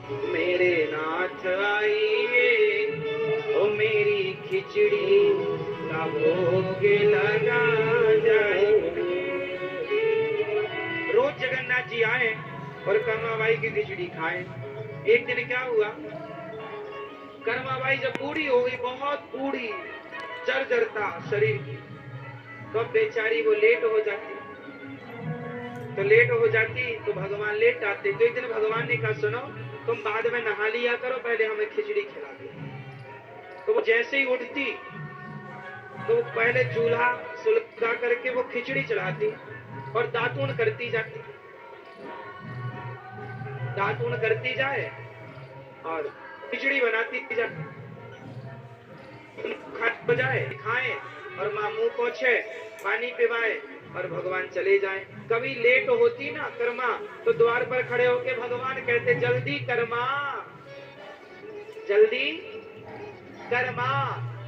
मेरे नाथ आइए, ओ मेरी खिचड़ी का भोग लगा जाए। रोज जगन्नाथ जी आए और कर्माबाई की खिचड़ी खाए। एक दिन क्या हुआ, कर्माबाई जब बूढ़ी हो गई, बहुत बूढ़ी, जर्जरता शरीर की, तो अब बेचारी वो लेट हो जाती। तो लेट हो जाती तो भगवान लेट आते। तो एक दिन भगवान ने कहा, सुनो, तुम बाद में नहा लिया करो, पहले हमें खिचड़ी खिला दो। तो वो जैसे ही उठती तो पहले चूल्हा सुलगा करके वो खिचड़ी चढ़ाती और दातून करती जाती, दातून करती जाए और खिचड़ी बनाती जाए, बजाए खाए और माँ मुंह पोछे, पानी पिवाए और भगवान चले जाए। कभी लेट होती ना कर्मा, तो द्वार पर खड़े होके भगवान कहते, जल्दी कर्मा, जल्दी कर्मा,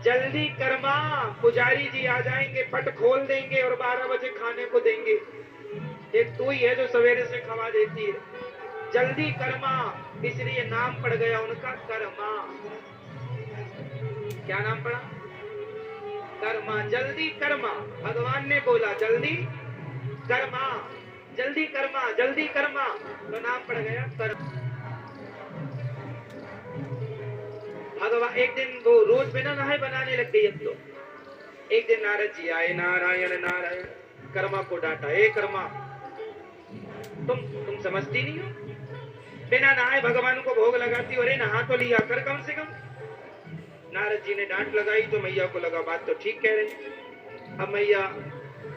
जल्दी कर्मा, पुजारी जी आ जाएंगे, पट खोल देंगे और 12 बजे खाने को देंगे। एक तू ही है जो सवेरे से खवा देती है। जल्दी कर्मा, इसलिए नाम पड़ गया उनका कर्मा। क्या नाम पड़ा? कर्मा। जल्दी कर्मा, भगवान ने बोला जल्दी कर्मा, जल्दी कर्मा, जल्दी कर्मा, तो नाम पड़ गया कर्मा। भगवान एक दिन वो रोज बिना नहाए बनाने लग गई। अब तो एक दिन नारद जी आए, नारायण नारायण, कर्मा को डांटा, ए कर्मा, तुम समझती नहीं हो, बिना नहाए भगवान को भोग लगाती हो, अरे नहा तो लिया कर कम से कम। नारद जी ने डांट लगाई तो मैया को लगा बात तो ठीक कह रहे। अब मैया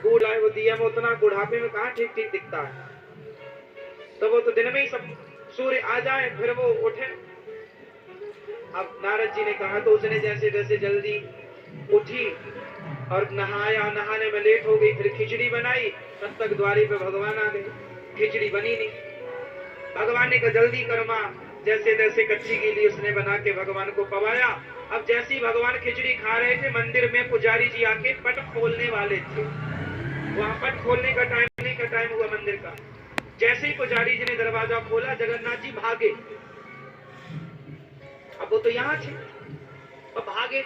गुड़ आए, वो दिया में उतना बुढ़ापे में कहाँ ठीक ठीक दिखता है, तो वो तो दिन में ही सब सूर्य आ जाए फिर वो उठे। अब नारद जी ने कहा तो उसने जैसे जैसे जल्दी उठी और नहाया, नहाने में लेट हो गई, फिर खिचड़ी बनाई, तब तक द्वारी पे भगवान आ गए, खिचड़ी बनी नहीं। भगवान ने कहा जल्दी कर्मा, जैसे जैसे कच्ची गीली उसने बना के भगवान को पवाया। अब जैसे ही भगवान खिचड़ी खा रहे थे, मंदिर में पुजारी जी आके पट खोलने वाले थे। वहां पट खोलने का टाइम हुआ मंदिर का। जैसे ही पुजारी जी ने दरवाजा खोला, जगन्नाथ जी भागे। अब वो तो यहाँ थे, अब भागे,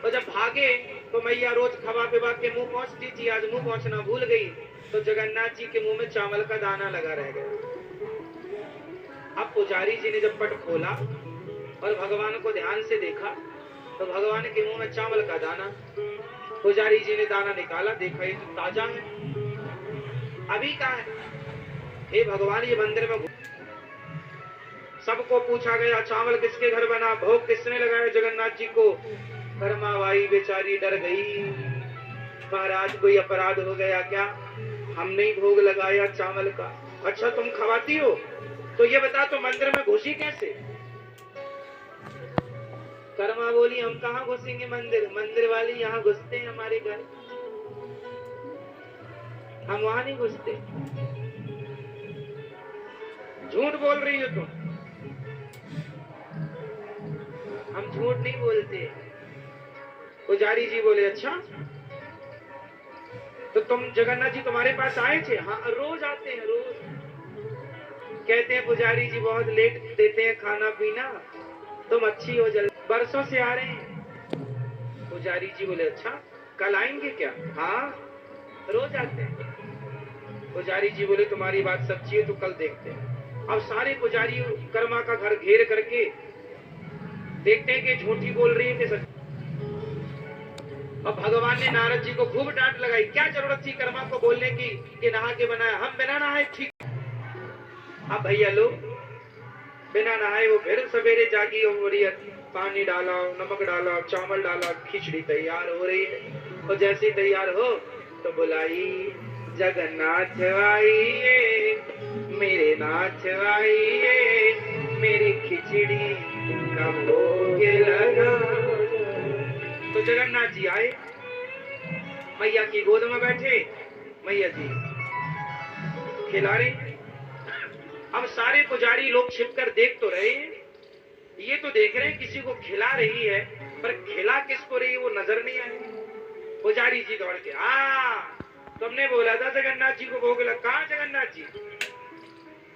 और जब भागे तो मैया रोज खवा पिवा के मुंह पहुंचती थी, आज मुंह पहुंचना भूल गई, तो जगन्नाथ जी के मुंह में चावल का दाना लगा रह गया। अब पुजारी जी ने जब पट खोला और भगवान को ध्यान से देखा, तो भगवान के मुंह में चावल का दाना। पुजारी जी ने दाना निकाला, देखा ये तो ताजा है, अभी का है। हे भगवान, ये मंदिर में सबको पूछा गया, चावल किसके घर बना, भोग किसने लगाया जगन्नाथ जी को। कर्माबाई बेचारी डर गई, महाराज कोई अपराध हो गया क्या, हमने ही भोग लगाया चावल का। अच्छा तुम खवाती हो, तो ये बता तो मंदिर में घुसी कैसे? कर्मा बोली, हम कहाँ घुसेंगे मंदिर, मंदिर वाले यहाँ घुसते हैं हमारे घर, हम वहां नहीं घुसते। झूठ बोल रही हो तुम। हम झूठ नहीं बोलते। पुजारी जी बोले, अच्छा तो तुम जगन्नाथ जी तुम्हारे पास आए थे? हाँ रोज आते हैं, रोज। कहते हैं पुजारी जी बहुत लेट देते हैं खाना पीना, तुम अच्छी हो, जल्दी, बरसों से आ रहे हैं। पुजारी जी बोले, अच्छा कल आएंगे क्या? हाँ रोज आते हैं। पुजारी जी बोले, तुम्हारी बात सच्ची है तो कल देखते हैं। अब सारे पुजारी कर्मा का घर घेर करके देखते हैं कि झूठी बोल रही है कि सच। अब भगवान ने नारद जी को खूब डांट लगाई, क्या जरूरत थी कर्मा को बोलने की कि नहा के बनाया, हम बिना नहाए ठीक। अब भैया लो बिना नहाए वो फिर सवेरे जागी हो रही है, पानी डाला, नमक डाला, चावल डाला, खिचड़ी तैयार हो रही है। और जैसे तैयार हो तो बुलाई, जगन्नाथ आइए, मेरे नाथ आइए, मेरी खिचड़ी का भोग लगा। तो जगन्नाथ जी आए, मैया की गोद में बैठे, मैया जी खिला रहे। अब सारे पुजारी लोग छिपकर देख तो रहे हैं, ये तो देख रहे हैं किसी को खिला रही है, पर खिला किसको रही है वो नजर नहीं आए। पुजारी जी दौड़ के, हाँ तुमने बोला था जगन्नाथ जी को भोग लगा, कहाँ जगन्नाथ जी?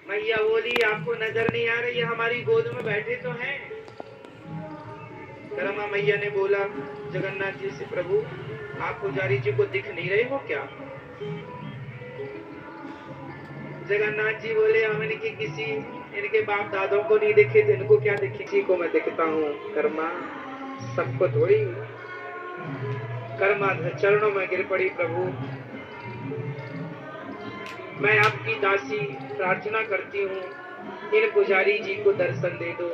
मैया बोली आपको नजर नहीं आ रही, हमारी गोद में बैठे तो हैं। कर्मा मैया ने बोला जगन्नाथ जी से, प्रभु आप पुजारी जी को दिख नहीं रहे हो क्या? जगन्नाथ जी बोले हम इनके किसी इनके बाप दादों को नहीं दिखे तो इनको क्या दिखे? किसी को मैं दिखता हूँ कर्मा, सबको थोड़ी। कर्मा चरणों में गिर पड़ी, प्रभु मैं आपकी दासी प्रार्थना करती हूँ, इन पुजारी जी को दर्शन दे दो,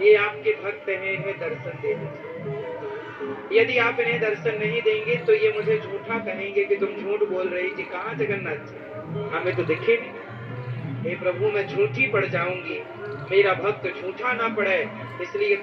ये आपके भक्त हैं, इन्हें दर्शन दे दो। यदि आप इन्हें दर्शन नहीं देंगे तो ये मुझे झूठा कहेंगे कि तुम झूठ बोल रही थी। कहाँ जगन्नाथ जी, हमें तो दिखे नहीं। हे प्रभु मैं झूठी पड़ जाऊंगी, मेरा भक्त झूठा ना पड़े, इसलिए